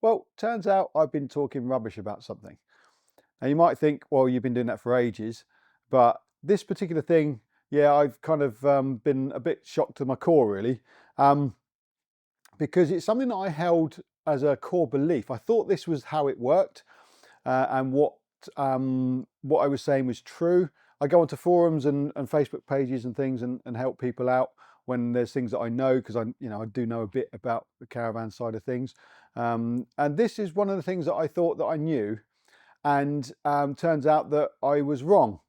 Well, turns out I've been talking rubbish about something. Now you might think, well, you've been doing that for ages, but this particular thing, yeah, I've kind of been a bit shocked to my core really, um, because it's something that I held as a core belief. I thought this was how it worked, and what I was saying was true. I go onto forums and Facebook pages and things and help people out when there's things that I know, because I do know a bit about the caravan side of things, and this is one of the things that I thought that I knew, and turns out that I was wrong.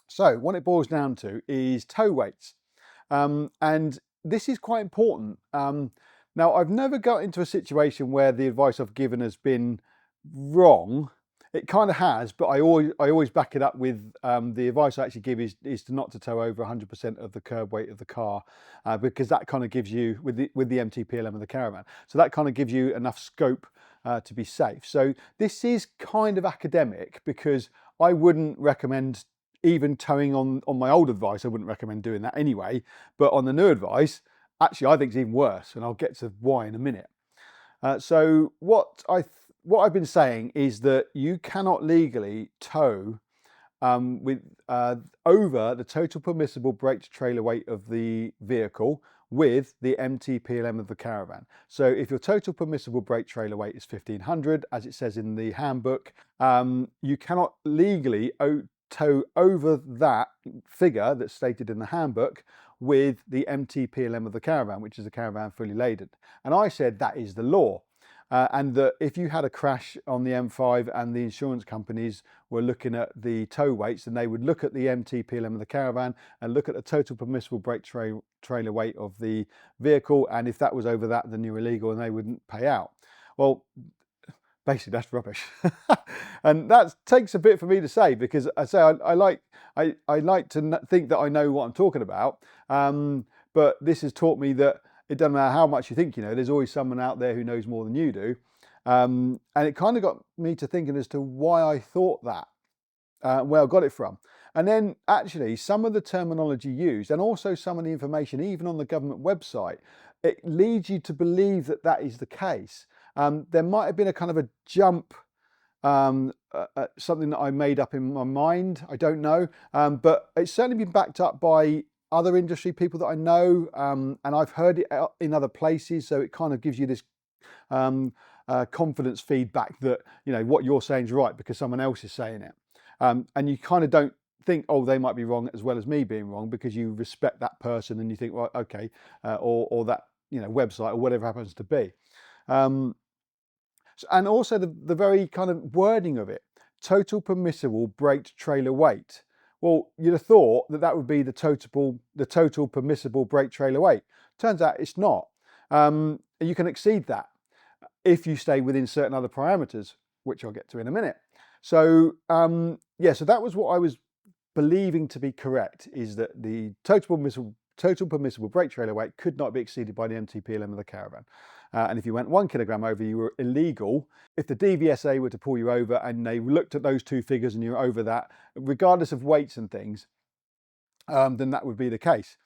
So what it boils down to is tow weights, and this is quite important. Now, I've never got into a situation where the advice I've given has been wrong. It kind of has, but I always back it up with the advice I actually give is to not to tow over 100% of the curb weight of the car, because that kind of gives you, with the MTPLM of the caravan, so that kind of gives you enough scope to be safe. So this is kind of academic, because I wouldn't recommend even towing on my old advice. I wouldn't recommend doing that anyway, but on the new advice, actually I think it's even worse, and I'll get to why in a minute. So what I've been saying is that you cannot legally tow with over the total permissible brake to trailer weight of the vehicle with the MTPLM of the caravan. So if your total permissible brake trailer weight is 1500, as it says in the handbook, you cannot legally tow over that figure that's stated in the handbook with the MTPLM of the caravan, which is a caravan fully laden. And I said that is the law. And that if you had a crash on the M5 and the insurance companies were looking at the tow weights, then they would look at the MTPLM of the caravan and look at the total permissible brake trailer weight of the vehicle. And if that was over that, then you're illegal and they wouldn't pay out. Well, basically that's rubbish. And that takes a bit for me to say, because I say I like to think that I know what I'm talking about. But this has taught me that it doesn't matter how much you think you know, there's always someone out there who knows more than you do. And it kind of got me to thinking as to why I thought that, where I got it from. And then actually some of the terminology used, and also some of the information, even on the government website, it leads you to believe that that is the case. There might have been a kind of a jump, something that I made up in my mind, I don't know, but it's certainly been backed up by other industry people that I know, and I've heard it in other places, so it kind of gives you this confidence feedback that, you know, what you're saying is right because someone else is saying it, and you kind of don't think, oh, they might be wrong as well as me being wrong, because you respect that person and you think, well, okay, or that, you know, website or whatever happens to be. And also the very kind of wording of it, total permissible braked trailer weight. Well, you'd have thought that that would be the total permissible brake trailer weight. Turns out it's not. You can exceed that if you stay within certain other parameters, which I'll get to in a minute. So yeah, so that was what I was believing to be correct, is that the total permissible brake trailer weight could not be exceeded by the MTPLM of the caravan. And if you went 1 kilogram over, you were illegal. If the DVSA were to pull you over and they looked at those two figures and you're over that, regardless of weights and things, then that would be the case,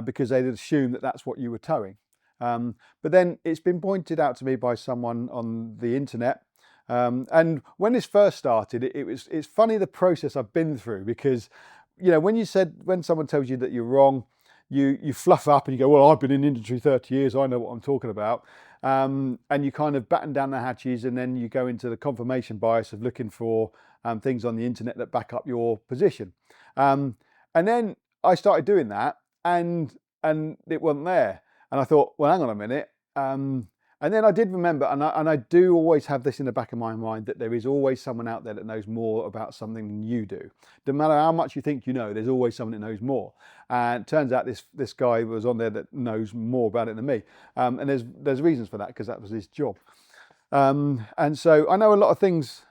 because they'd assume that that's what you were towing. But then it's been pointed out to me by someone on the internet, and when this first started, it's funny the process I've been through, because, you know, when someone tells you that you're wrong, you fluff up and you go, well, I've been in the industry 30 years, I know what I'm talking about. And you kind of batten down the hatches, and then you go into the confirmation bias of looking for things on the internet that back up your position. And then I started doing that, and it wasn't there. And I thought, well, hang on a minute. And then I did remember, and I do always have this in the back of my mind, that there is always someone out there that knows more about something than you do. No matter how much you think you know, there's always someone that knows more. And it turns out this guy was on there that knows more about it than me. And there's reasons for that, because that was his job. And so I know a lot of things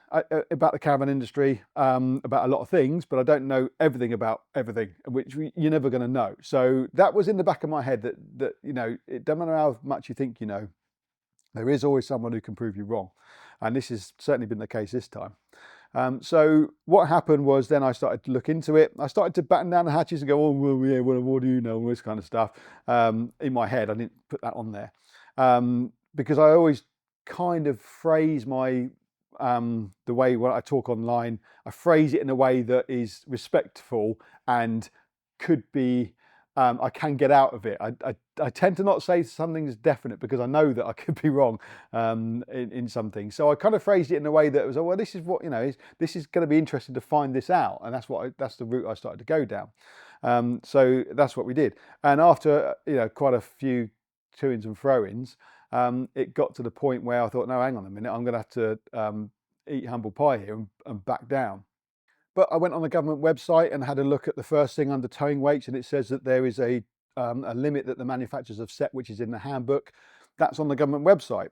about the caravan industry, about a lot of things, but I don't know everything about everything, which you're never going to know. So that was in the back of my head, that you know, it doesn't matter how much you think you know, there is always someone who can prove you wrong. And this has certainly been the case this time. So what happened was, then I started to look into it. I started to batten down the hatches and go, oh, well, yeah, well, what do you know, all this kind of stuff. In my head, I didn't put that on there, because I always kind of phrase my the way when I talk online, I phrase it in a way that is respectful and could be, I can get out of it. I tend to not say something's definite because I know that I could be wrong in some things. So I kind of phrased it in a way that was, oh, well, this is what, this is going to be interesting to find this out. And that's the route I started to go down. So that's what we did. And after, quite a few to-ins and throw-ins, it got to the point where I thought, no, hang on a minute, I'm going to have to eat humble pie here and back down. But I went on the government website and had a look at the first thing under towing weights, and it says that there is a limit that the manufacturers have set, which is in the handbook. That's on the government website,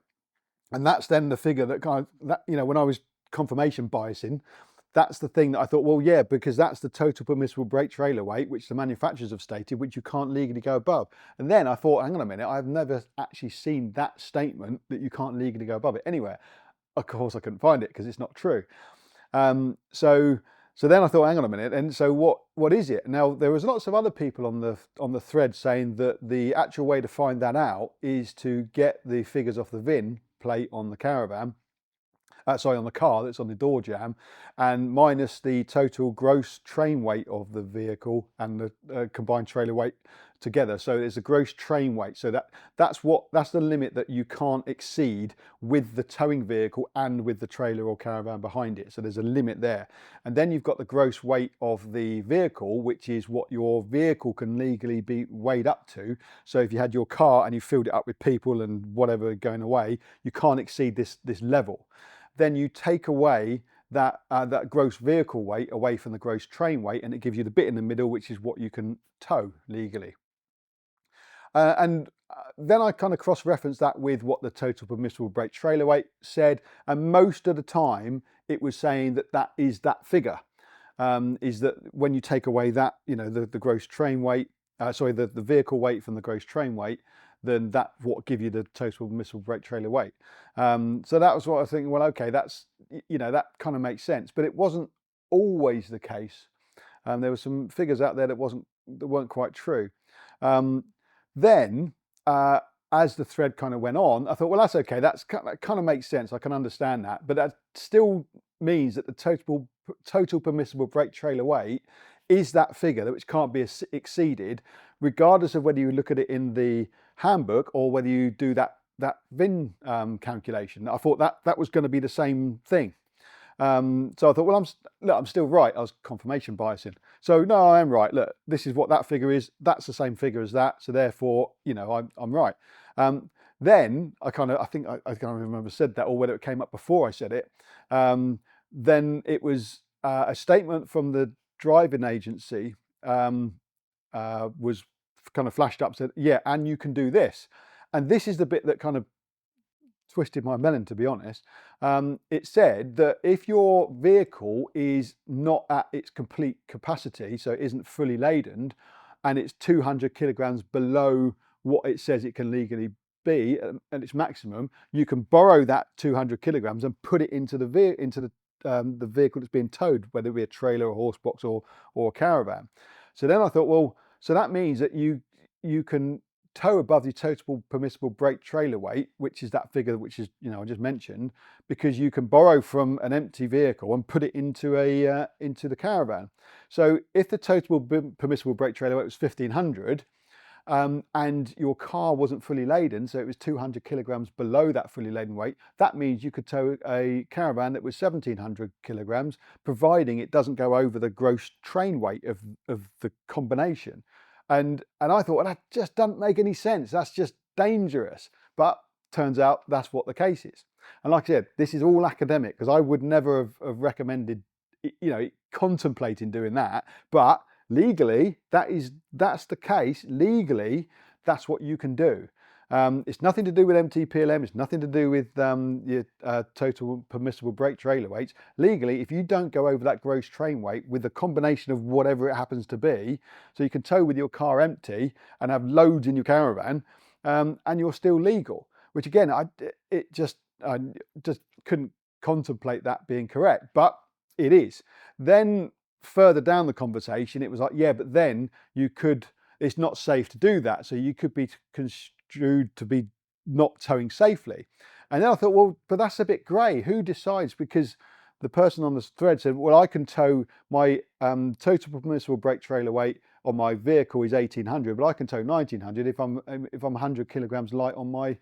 and that's then the figure that when I was confirmation biasing, that's the thing that I thought, well, yeah, because that's the total permissible brake trailer weight, which the manufacturers have stated, which you can't legally go above. And then I thought, hang on a minute, I've never actually seen that statement that you can't legally go above it anywhere. Of course, I couldn't find it because it's not true. So then I thought, hang on a minute, and so what is it? Now, there was lots of other people on the thread saying that the actual way to find that out is to get the figures off the VIN plate on the Caravan, on the car that's on the door jamb, and minus the total gross train weight of the vehicle and the combined trailer weight together. So there's a gross train weight. So that's the limit that you can't exceed with the towing vehicle and with the trailer or caravan behind it. So there's a limit there. And then you've got the gross weight of the vehicle, which is what your vehicle can legally be weighed up to. So if you had your car and you filled it up with people and whatever going away, you can't exceed this level. Then you take away that gross vehicle weight away from the gross train weight, and it gives you the bit in the middle, which is what you can tow legally. And then I kind of cross-referenced that with what the total permissible brake trailer weight said, and most of the time it was saying that is that figure, is that when you take away that, the gross train weight, the vehicle weight from the gross train weight, then that's what give you the total permissible brake trailer weight. So that was what I was thinking, well, okay, that's, that kind of makes sense, but it wasn't always the case. There were some figures out there that weren't quite true. Then, as the thread kind of went on, I thought, well, that's okay. That kind of makes sense. I can understand that, but that still means that the total permissible brake trailer weight is that figure which can't be exceeded, regardless of whether you look at it in the handbook or whether you do that VIN calculation. I thought that was going to be the same thing. So I thought, well, I'm still right. I was confirmation biasing. So no, I am right. Look, this is what that figure is. That's the same figure as that. So therefore, I'm right. Then I think I can't remember said that or whether it came up before I said it. Then it was a statement from the driving agency was kind of flashed up, said, yeah, and you can do this. And this is the bit that kind of twisted my melon, to be honest. It said that if your vehicle is not at its complete capacity, so it isn't fully laden, and it's 200 kilograms below what it says it can legally be at its maximum, you can borrow that 200 kilograms and put it into the vehicle that's being towed, whether it be a trailer, a horse box, or a caravan. So then I thought, well, so that means that you can tow above the total permissible brake trailer weight, which is that figure which is I just mentioned, because you can borrow from an empty vehicle and put it into the caravan. So if the total permissible brake trailer weight was 1500, and your car wasn't fully laden, so it was 200 kilograms below that fully laden weight, that means you could tow a caravan that was 1700 kilograms, providing it doesn't go over the gross train weight of the combination. And I thought, well, that just doesn't make any sense. That's just dangerous. But turns out that's what the case is. And like I said, this is all academic, because I would never have recommended, contemplating doing that. But legally, that's the case. Legally, that's what you can do. It's nothing to do with MTPLM. It's nothing to do with your total permissible brake trailer weights. Legally, if you don't go over that gross train weight with a combination of whatever it happens to be, so you can tow with your car empty and have loads in your caravan, and you're still legal. Which again, I just couldn't contemplate that being correct, but it is. Then further down the conversation, it was like, yeah, but then it's not safe to do that. So you could be construed to be not towing safely. And then I thought, well, but that's a bit grey. Who decides? Because the person on the thread said, well, I can tow my total permissible brake trailer weight on my vehicle is 1800, but I can tow 1900 if I'm 100 kilograms light on my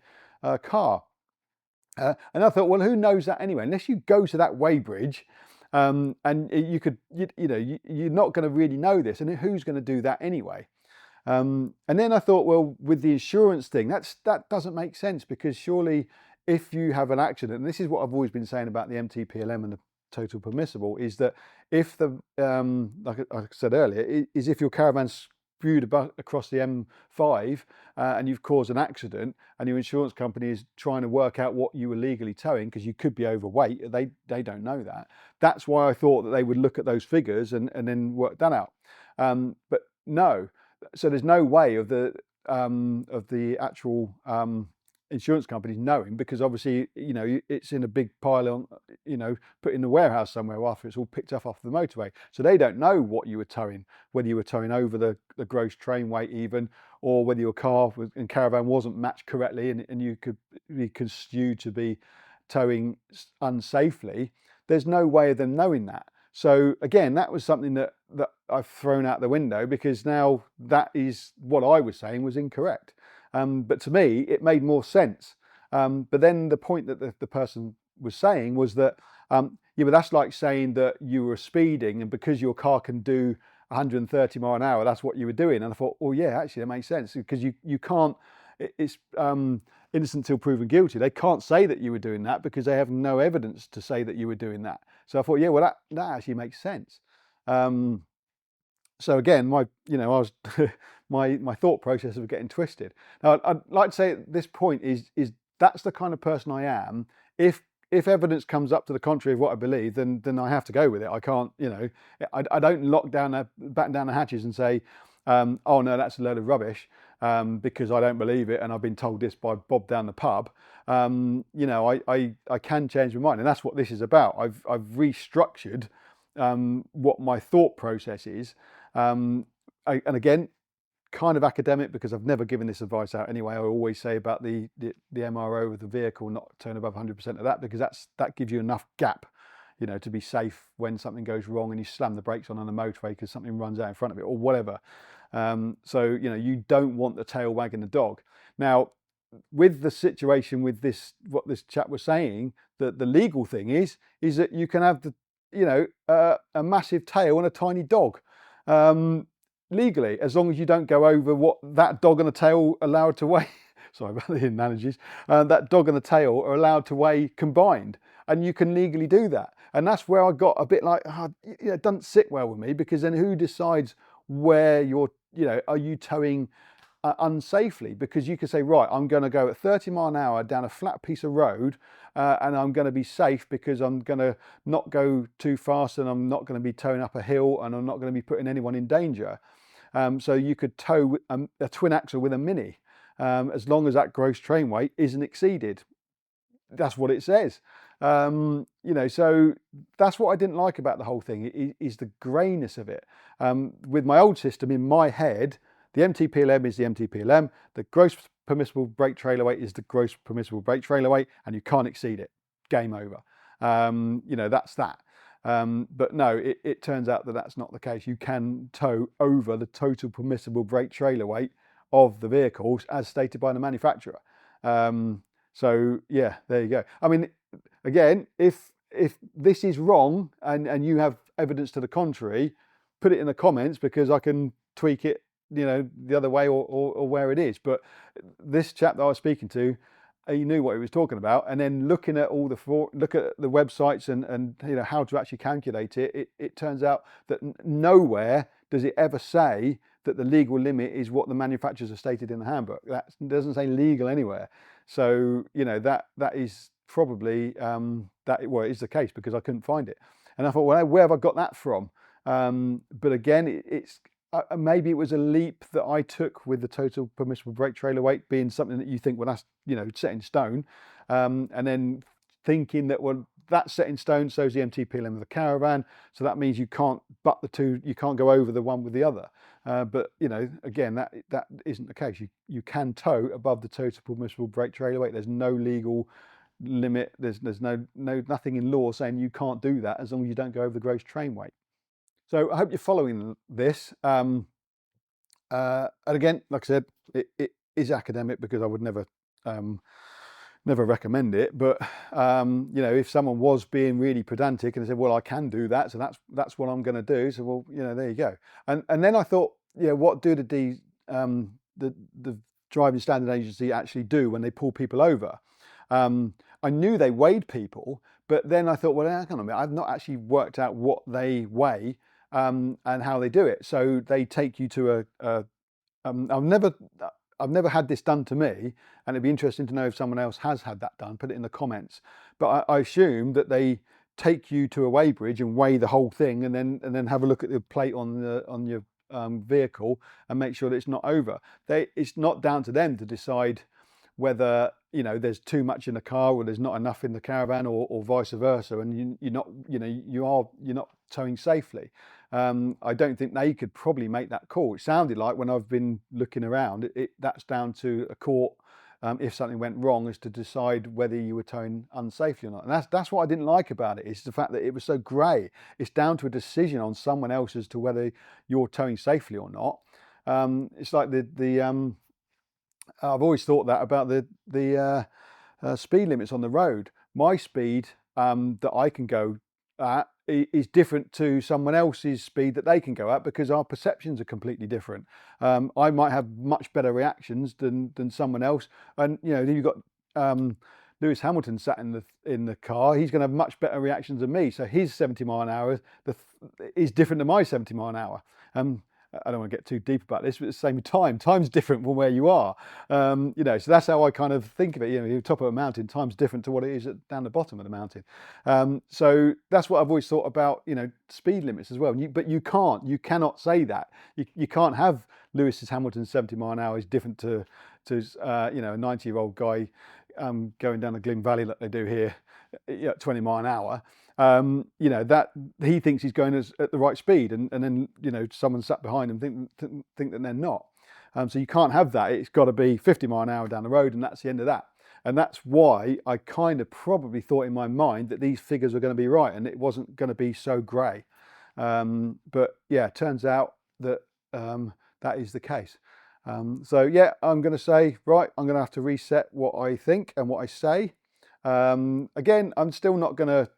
car. And I thought, well, who knows that anyway? Unless you go to that weighbridge, and you could, you're not going to really know this, and who's going to do that anyway? And then I thought, well, with the insurance thing, that doesn't make sense, because surely if you have an accident, and this is what I've always been saying about the MTPLM and the total permissible, is that if the like I said earlier, is if your caravan's spewed across the M5 and you've caused an accident, and your insurance company is trying to work out what you were legally towing, because you could be overweight, they don't know that. That's why I thought that they would look at those figures and then work that out. But no. So there's no way of the actual insurance companies knowing, because obviously, it's in a big pile on, put in the warehouse somewhere after it's all picked up off the motorway. So they don't know what you were towing, whether you were towing over the gross train weight even, or whether your car and caravan wasn't matched correctly and you could be construed to be towing unsafely. There's no way of them knowing that. So again, that was something that I've thrown out the window, because now that is what I was saying was incorrect. But to me, it made more sense. But then the point that the person was saying was that, yeah, but that's like saying that you were speeding, and because your car can do 130 mile an hour, that's what you were doing. And I thought, well, yeah, actually that makes sense, because you can't, it's innocent till proven guilty. They can't say that you were doing that because they have no evidence to say that you were doing that. So I thought, yeah, well, that actually makes sense. So again, I was my thought process of getting twisted. Now, I'd like to say at this point is that's the kind of person I am. If evidence comes up to the contrary of what I believe, then I have to go with it. I can't, I don't batten down the hatches and say, oh no, that's a load of rubbish, because I don't believe it and I've been told this by Bob down the pub. I can change my mind, and that's what this is about. I've restructured what my thought process is, and again, kind of academic, because I've never given this advice out anyway. I always say about the MRO of the vehicle, not turn above 100% of that, because that gives you enough gap, to be safe when something goes wrong and you slam the brakes on the motorway because something runs out in front of it or whatever. So you don't want the tail wagging the dog. Now, with the situation with this, what this chap was saying, that the legal thing is that you can have a massive tail and a tiny dog. Legally, as long as you don't go over what that dog and a tail are allowed to weigh. Sorry about the analogies. That dog and the tail are allowed to weigh combined, and you can legally do that. And that's where I got a bit like, it doesn't sit well with me, because then who decides where you're, are you towing unsafely? Because you could say, right, I'm going to go at 30 mile an hour down a flat piece of road, and I'm going to be safe because I'm going to not go too fast, and I'm not going to be towing up a hill, and I'm not going to be putting anyone in danger. So you could tow a twin axle with a Mini, as long as that gross train weight isn't exceeded. That's what it says. So that's what I didn't like about the whole thing, is the greyness of it. With my old system in my head, the MTPLM is the MTPLM, the gross permissible brake trailer weight is the gross permissible brake trailer weight, and you can't exceed it. Game over. That's that. But no, it turns out that that's not the case. You can tow over the total permissible brake trailer weight of the vehicles as stated by the manufacturer. So yeah, there you go. I mean, again, if this is wrong and you have evidence to the contrary, put it in the comments, because I can tweak it, the other way or where it is. But this chap that I was speaking to, he knew what he was talking about, and then looking at look at the websites and how to actually calculate it, it turns out that nowhere does it ever say that the legal limit is what the manufacturers have stated in the handbook. That doesn't say legal anywhere. So that is probably it is the case, because I couldn't find it, and I thought, well, where have I got that from? But again, it's maybe it was a leap that I took with the total permissible brake trailer weight being something that you think, well, that's set in stone, and then thinking that, well, that's set in stone, so is the MTPLM of the Caravan, so that means you can't butt the two, you can't go over the one with the other. But again, that isn't the case. You can tow above the total permissible brake trailer weight. There's no legal limit, there's nothing in law saying you can't do that as long as you don't go over the gross train weight. So I hope you're following this. And again, like I said, it is academic, because I would never recommend it. But you know, if someone was being really pedantic and said, well, I can do that, so that's what I'm going to do, so well, you know, there you go. And then I thought, you know, what do the driving standard agency actually do when they pull people over? I knew they weighed people, but then I thought, well, hang on a minute, I've not actually worked out what they weigh and how they do it. So they take you to I've never had this done to me, and it'd be interesting to know if someone else has had that done. Put it in the comments. But I assume that they take you to a weighbridge and weigh the whole thing, and then have a look at the plate on your vehicle and make sure that it's not over. It's not down to them to decide whether, you know, there's too much in the car or there's not enough in the caravan, or vice versa, and you're not towing safely. I don't think they could probably make that call. It sounded like, when I've been looking around, that's down to a court, if something went wrong, as to decide whether you were towing unsafely or not. And that's what I didn't like about it, is the fact that it was so grey. It's down to a decision on someone else as to whether you're towing safely or not. It's like I've always thought that about the speed limits on the road. My speed that I can go at is different to someone else's speed that they can go at, because our perceptions are completely different. I might have much better reactions than someone else, and you know, you've got Lewis Hamilton sat in the car. He's going to have much better reactions than me. So his 70 mile an hour is different to my 70 mile an hour. I don't want to get too deep about this, but at the same time, time's different from where you are. You know, so that's how I kind of think of it. You know, you're top of a mountain, time's different to what it is down the bottom of the mountain. So that's what I've always thought about, you know, speed limits as well. But you cannot say that. You can't have Lewis Hamilton's 70 mile an hour is different to you know, a 90-year-old guy going down the Glyn Valley like they do here at 20 mile an hour. You know, that he thinks he's going at the right speed, and then, you know, someone sat behind him think that they're not. So you can't have that. It's got to be 50 mile an hour down the road, and that's the end of that. And that's why I kind of probably thought in my mind that these figures were going to be right, and it wasn't going to be so grey. But yeah, it turns out that that is the case. So yeah, I'm going to say, right, I'm going to have to reset what I think and what I say. Again, I'm still not going to,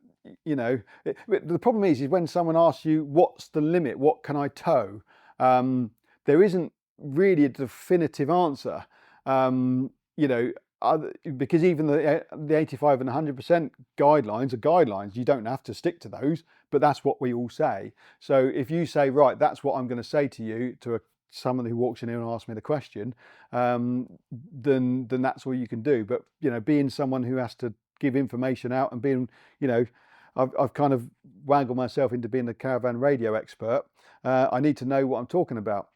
you know, the problem is when someone asks you, what's the limit? What can I tow? There isn't really a definitive answer, you know, because even the 85 and 100% guidelines are guidelines. You don't have to stick to those, but that's what we all say. So if you say, right, that's what I'm going to say to you, to someone who walks in here and asks me the question, then that's all you can do. But, you know, being someone who has to give information out, and being, you know, I've kind of wangled myself into being a caravan radio expert. I need to know what I'm talking about.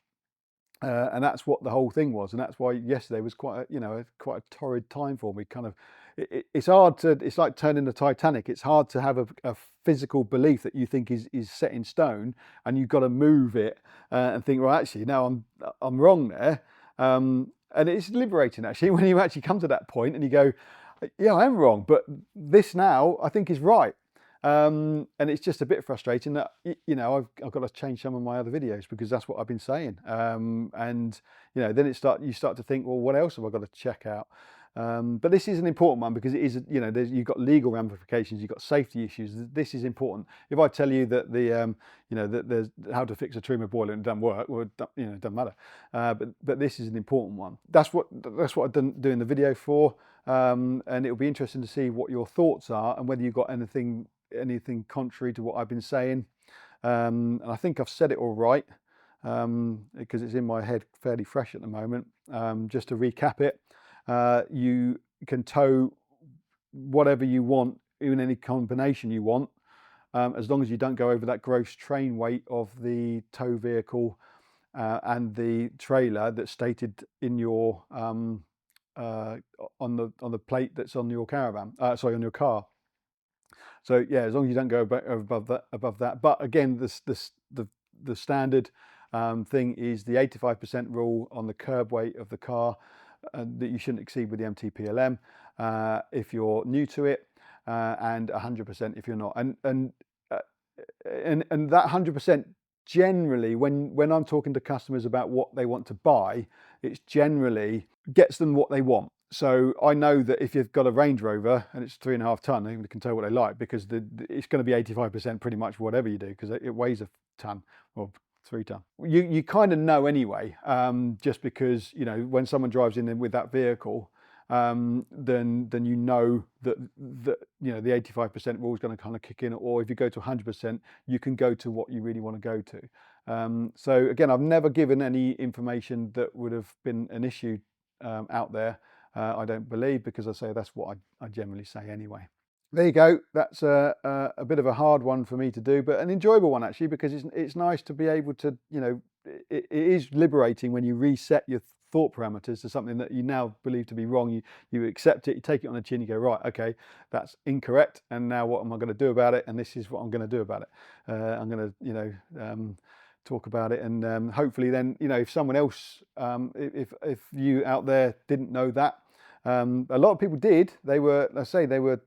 And that's what the whole thing was, and that's why yesterday was quite a torrid time for me. Kind of, it's hard to. It's like turning the Titanic. It's hard to have a physical belief that you think is set in stone, and you've got to move it and think, well, actually, no, I'm wrong there. And it's liberating, actually, when you actually come to that point and you go, yeah, I am wrong, but this now I think is right. And it's just a bit frustrating that, you know, I've got to change some of my other videos because that's what I've been saying. And you know, then you start to think, well, what else have I got to check out? But this is an important one because it is, you know, you've got legal ramifications, you've got safety issues. This is important. If I tell you that you know, that there's how to fix a Truma boiler and it doesn't work, well, you know, it doesn't matter. But this is an important one. That's what I'm doing the video for. And it'll be interesting to see what your thoughts are and whether you've got anything contrary to what I've been saying. And I think I've said it all right, because it's in my head fairly fresh at the moment. Just to recap it, you can tow whatever you want, even any combination you want, as long as you don't go over that gross train weight of the tow vehicle and the trailer that's stated in your on the plate that's on your caravan, on your car. So yeah, as long as you don't go above that. But again, the standard thing is the 85% rule on the curb weight of the car. that you shouldn't exceed with the MTPLM if you're new to it, and 100% if you're not. And that 100%, generally, when I'm talking to customers about what they want to buy, it's generally gets them what they want. So I know that if you've got a Range Rover and it's 3.5 ton, they can tell what they like, because it's going to be 85% pretty much whatever you do, because it weighs a ton or 3 ton. You kind of know anyway, just because, you know, when someone drives in with that vehicle, then you know that you know the 85% rule is going to kind of kick in, or if you go to 100%, you can go to what you really want to go to. So again, I've never given any information that would have been an issue out there. I don't believe, because I say that's what I generally say anyway. There you go. That's a bit of a hard one for me to do, but an enjoyable one actually, because it's nice to be able to, you know, it is liberating when you reset your thought parameters to something that you now believe to be wrong. You accept it, you take it on the chin, you go, right, okay, that's incorrect, and now what am I going to do about it? And this is what I'm going to do about it. I'm going to, you know, talk about it, and hopefully then, you know, if someone else, if you out there didn't know that, a lot of people did. They were, let's say, they were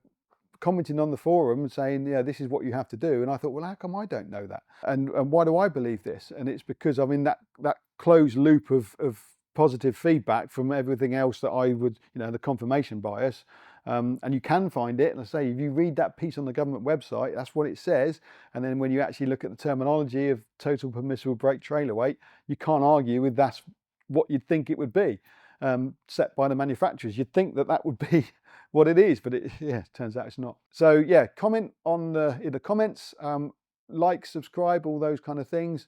commenting on the forum saying, yeah, this is what you have to do. And I thought, well, how come I don't know that? And why do I believe this? And it's because I'm in that closed loop of positive feedback from everything else that I would, you know, the confirmation bias. And you can find it. And I say, if you read that piece on the government website, that's what it says. And then when you actually look at the terminology of total permissible brake trailer weight, you can't argue with that's what you'd think it would be, set by the manufacturers. You'd think that would be what it is, but turns out it's not. So yeah, comment in the comments, like, subscribe, all those kind of things.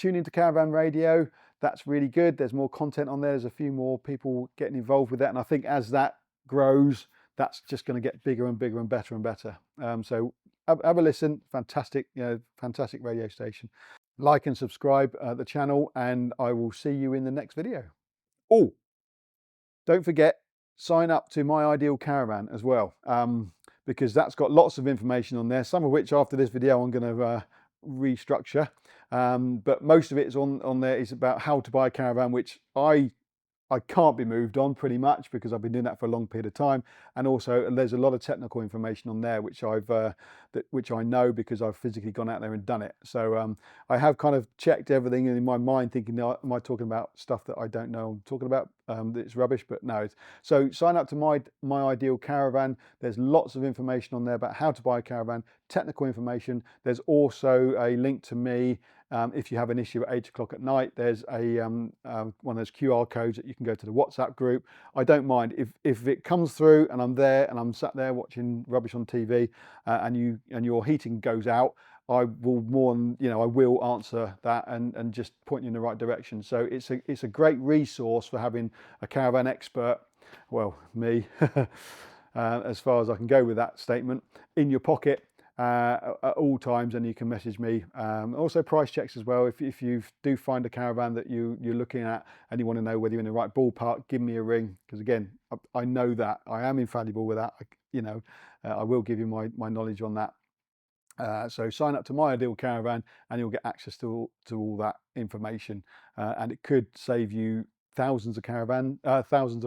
Tune into Caravan Radio. That's really good. There's more content on there. There's a few more people getting involved with that, and I think as that grows, that's just going to get bigger and bigger and better and better. So have a listen. Fantastic, you know, fantastic radio station. Like and subscribe the channel, and I will see you in the next video. Oh, don't forget, sign up to My Ideal Caravan as well, because that's got lots of information on there, some of which after this video I'm going to restructure, but most of it is on there is about how to buy a caravan, which I can't be moved on pretty much, because I've been doing that for a long period of time. And also there's a lot of technical information on there which which I know because I've physically gone out there and done it. So I have kind of checked everything in my mind, thinking, am I talking about stuff that I don't know I'm talking about, that it's rubbish? But no. So sign up to my Ideal Caravan. There's lots of information on there about how to buy a caravan, technical information. There's also a link to me. If you have an issue at 8 o'clock at night, there's one of those QR codes that you can go to the WhatsApp group. I don't mind if it comes through and I'm there and I'm sat there watching rubbish on TV, and your heating goes out. I will answer that and just point you in the right direction. So it's a great resource for having a caravan expert, well, me, as far as I can go with that statement, in your pocket at all times, and you can message me. Also price checks as well. If you do find a caravan that you're looking at and you want to know whether you're in the right ballpark, give me a ring, because again, I know that I am infallible with that. I will give you my knowledge on that. So sign up to My Ideal Caravan and you'll get access to all that information, and it could save you thousands of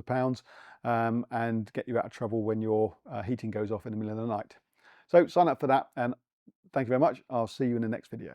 pounds, and get you out of trouble when your heating goes off in the middle of the night. So sign up for that, and thank you very much. I'll see you in the next video.